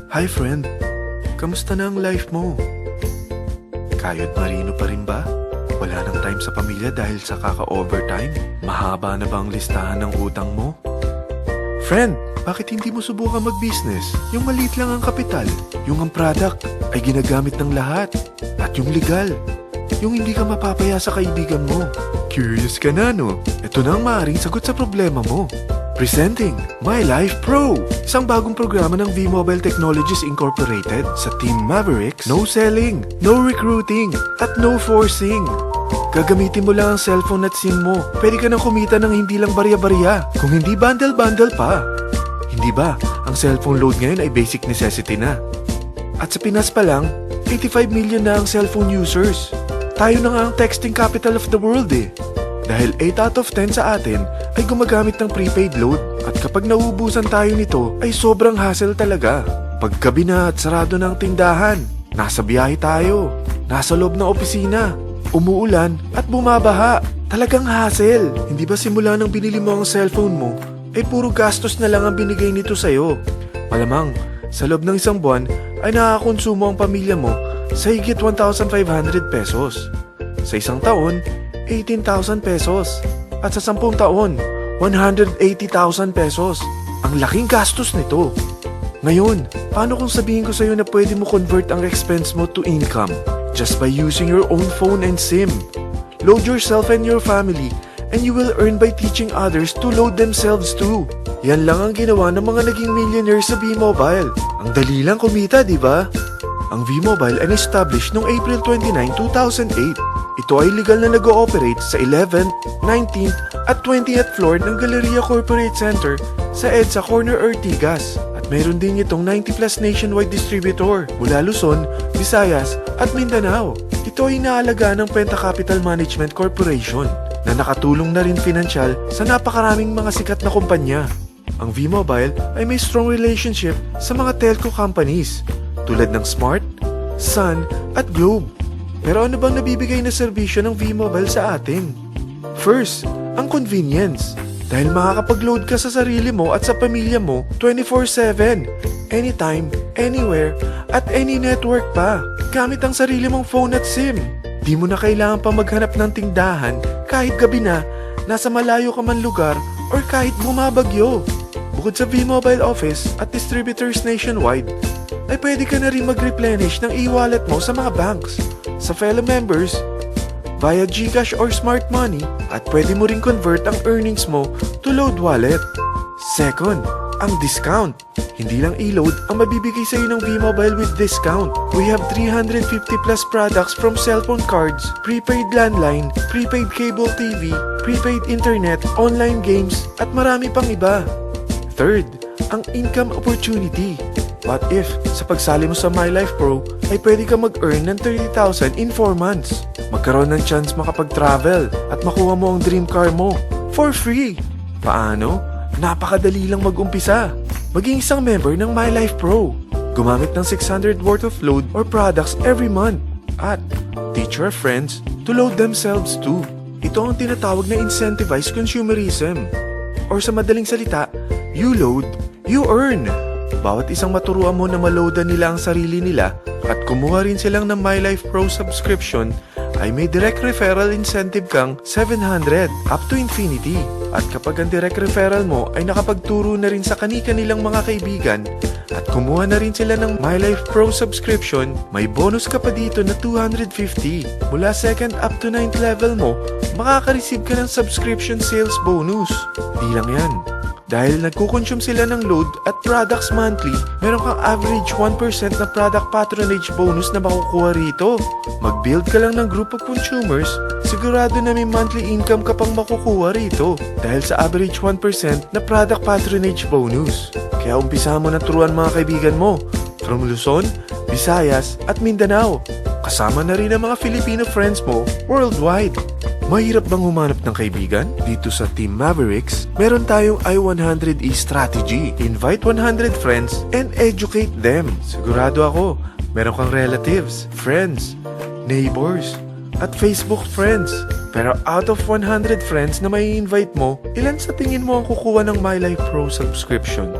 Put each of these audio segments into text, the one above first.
Hi friend, kamusta na ang life mo? Kayod marino pa rin ba? Wala nang time sa pamilya dahil sa kaka-overtime? Mahaba na ba ang listahan ng utang mo? Friend, bakit hindi mo subukan mag-business? Yung maliit lang ang kapital, yung ang product ay ginagamit ng lahat, at yung legal, yung hindi ka mapapaya sa kaibigan mo. Curious ka na, no? Ito na ang maaaring sagot sa problema mo. Presenting My Life Pro, isang bagong programa ng V-Mobile Technologies Incorporated sa Team Mavericks. No selling, no recruiting, at no forcing. Gagamitin mo lang ang cellphone at SIM mo. Pwede ka nang kumita ng hindi lang barya-barya, kung hindi bundle-bundle pa. Hindi ba, ang cellphone load ngayon ay basic necessity na. At sa Pinas pa lang, 85 million na ang cellphone users. Tayo na nga ang texting capital of the world eh. Dahil 8 out of 10 sa atin ay gumagamit ng prepaid load at kapag nauubusan tayo nito ay sobrang hassle talaga. Paggabi na at sarado ng tindahan, nasa biyahe tayo, nasa loob ng opisina, umuulan at bumabaha. Talagang hassle. Hindi ba simula nang binili mo ang cellphone mo ay puro gastos na lang ang binigay nito sa'yo? Malamang sa loob ng isang buwan ay nakakakonsumo ang pamilya mo sa higit 1,500 pesos. Sa isang taon, 18,000 pesos. At sa 10 taon, 180,000 pesos. Ang laking gastos nito. Ngayon, paano kung sabihin ko sa'yo na pwede mo convert ang expense mo to income just by using your own phone and SIM? Load yourself and your family and you will earn by teaching others to load themselves too. Yan lang ang ginawa ng mga naging millionaires sa V-Mobile. Ang dali lang kumita, di ba? Ang V-Mobile ay established noong April 29, 2008. Ito ay legal na nag-ooperate sa 11th, 19th at 20th floor ng Galleria Corporate Center sa EDSA Corner Ortigas. At mayroon din itong 90 plus nationwide distributor mula Luzon, Visayas at Mindanao. Ito ay inaalagaan ng Penta Capital Management Corporation na nakatulong na rin pinansyal sa napakaraming mga sikat na kumpanya. Ang V-Mobile ay may strong relationship sa mga telco companies tulad ng Smart, Sun at Globe. Pero ano bang nabibigay na serbisyo ng V-Mobile sa atin? First, ang convenience. Dahil makakapag-load ka sa sarili mo at sa pamilya mo 24/7, anytime, anywhere, at any network pa. Gamit ang sarili mong phone at SIM. Di mo na kailangan pa maghanap ng tindahan kahit gabi na, nasa malayo ka man lugar, or kahit bumabagyo. Bukod sa V-Mobile office at distributors nationwide, ay pwede ka na rin mag-replenish ng e-wallet mo sa mga banks, sa fellow members, via GCash or Smart Money, at pwede mo rin convert ang earnings mo to load wallet. Second, ang discount. Hindi lang e-load ang mabibigay sa iyo ng V-Mobile with discount. We have 350 plus products from cellphone cards, prepaid landline, prepaid cable TV, prepaid internet, online games, at marami pang iba. Third, ang income opportunity. What if, sa pagsali mo sa My Life Pro, ay pwede ka mag-earn ng 30,000 in 4 months? Magkaroon ng chance makapag-travel at makuha mo ang dream car mo for free. Paano? Napakadali lang mag-umpisa. Maging isang member ng My Life Pro. Gumamit ng 600 worth of load or products every month. At teach your friends to load themselves too. Ito ang tinatawag na incentivized consumerism. Or sa madaling salita, you load, you earn. Bawat isang maturuan mo na maloadan nila ang sarili nila at kumuha rin silang ng My Life Pro subscription ay may direct referral incentive kang 700 up to infinity. At kapag ang direct referral mo ay nakapagturo na rin sa kani-kanilang mga kaibigan at kumuha na rin sila ng My Life Pro subscription, may bonus ka pa dito na 250. Mula 2nd up to 9th level mo, makaka-receive ka ng subscription sales bonus. Di lang yan. Dahil nagkukonsume sila ng load at products monthly, meron kang average 1% na product patronage bonus na makukuha rito. Mag-build ka lang ng group of consumers, sigurado na may monthly income ka pang makukuha rito dahil sa average 1% na product patronage bonus. Kaya umpisa mo na turuan mga kaibigan mo from Luzon, Visayas at Mindanao. Kasama na rin ang mga Filipino friends mo worldwide. Mahirap bang humanap ng kaibigan? Dito sa Team Mavericks, meron tayong I100E strategy. Invite 100 friends and educate them. Sigurado ako, meron kang relatives, friends, neighbors, at Facebook friends. Pero out of 100 friends na may invite mo, ilan sa tingin mo ang kukuha ng My Life Pro subscription?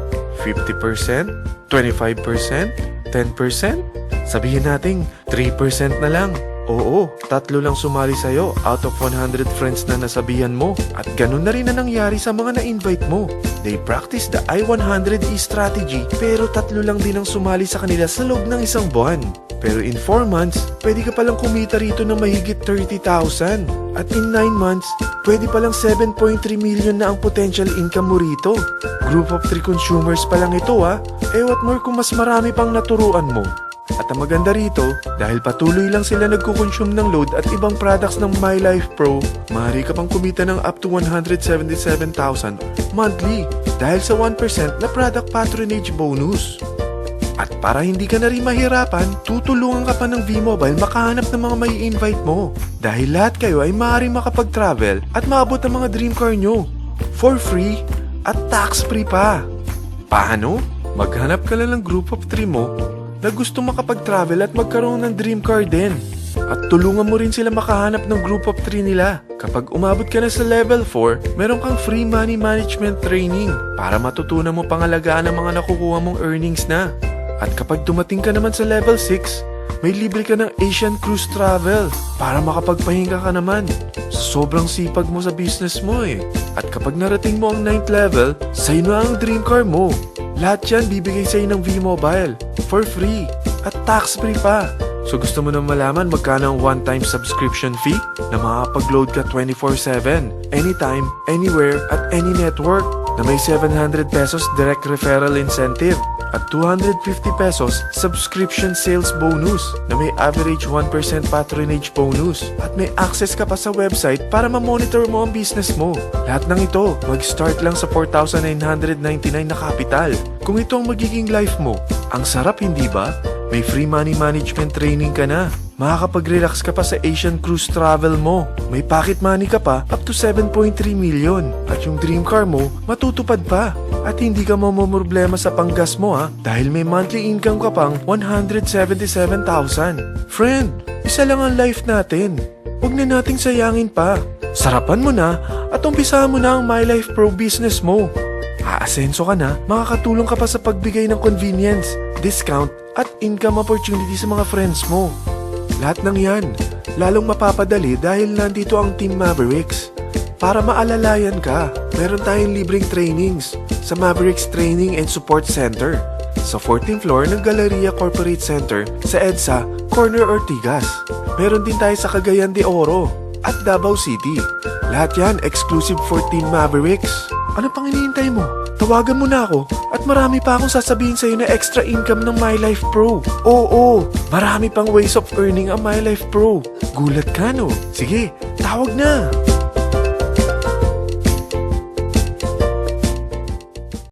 50%? 25%? 10%? Sabihin nating 3% na lang. Oo, 3 lang sumali sa'yo out of 100 friends na nasabihan mo. At ganun na rin na nangyari sa mga na-invite mo. They practice the I-100E strategy pero 3 lang din ang sumali sa kanila sa loob ng isang buwan. Pero in 4 months, pwede ka palang kumita rito ng mahigit 30,000. At in 9 months, pwede palang 7.3 million na ang potential income mo rito. Group of 3 consumers pa lang ito what more kung mas marami pang naturuan mo. At ang maganda rito, dahil patuloy lang sila nagkukonsume ng load at ibang products ng My Life Pro, maaari ka pang kumita ng up to 177,000 monthly dahil sa 1% na product patronage bonus. At para hindi ka na rin mahirapan, tutulungan ka pa ng V-Mobile makahanap ng mga may invite mo. Dahil lahat kayo ay maaaring makapag-travel at maabot ang mga dream car nyo. For free at tax-free pa. Paano? Maghanap ka lang ng group of 3 mo na gusto makapag-travel at magkaroon ng dream car din. At tulungan mo rin sila makahanap ng group of 3 nila. Kapag umabot ka na sa level 4, meron kang free money management training para matutunan mo pangalagaan ang mga nakukuha mong earnings na. At kapag dumating ka naman sa level 6, may libre ka ng Asian Cruise Travel para makapagpahinga ka naman. Sobrang sipag mo sa business mo At kapag narating mo ang 9th level, sa'yo na ang dream car mo. Lahat yan bibigay sa'yo ng V-Mobile for free at tax-free pa. So gusto mo na malaman magkano ang one-time subscription fee na makakapag-load ka 24/7, anytime, anywhere, at any network na may 700 pesos direct referral incentive at 250 pesos subscription sales bonus na may average 1% patronage bonus at may access ka pa sa website para ma-monitor mo ang business mo. Lahat ng ito mag-start lang sa 4,999 na capital. Kung ito ang magiging life mo, ang sarap hindi ba? May free money management training ka na. Makakapag-relax ka pa sa Asian Cruise Travel mo. May pocket money ka pa up to 7.3 million. At yung dream car mo, matutupad pa. At hindi ka mamomroblema sa panggas mo dahil may monthly income ka pang 177,000. Friend, isa lang ang life natin. Huwag na nating sayangin pa. Sarapan mo na at umpisahan mo na ang My Life Pro business mo. Aasenso ka na, makakatulong ka pa sa pagbigay ng convenience, discount, at income opportunity sa mga friends mo. Lahat ng yan, lalong mapapadali dahil nandito ang Team Mavericks. Para maalalayan ka, meron tayong libreng trainings sa Mavericks Training and Support Center sa 14th floor ng Galleria Corporate Center sa EDSA, Corner Ortigas. Meron din tayo sa Cagayan de Oro at Davao City. Lahat yan exclusive for Team Mavericks. Ano pang hinihintay mo? Tawagan mo na ako at marami pa akong sasabihin sa'yo na extra income ng My Life Pro. Oo, marami pang ways of earning ang My Life Pro. Gulat ka no? Sige, tawag na!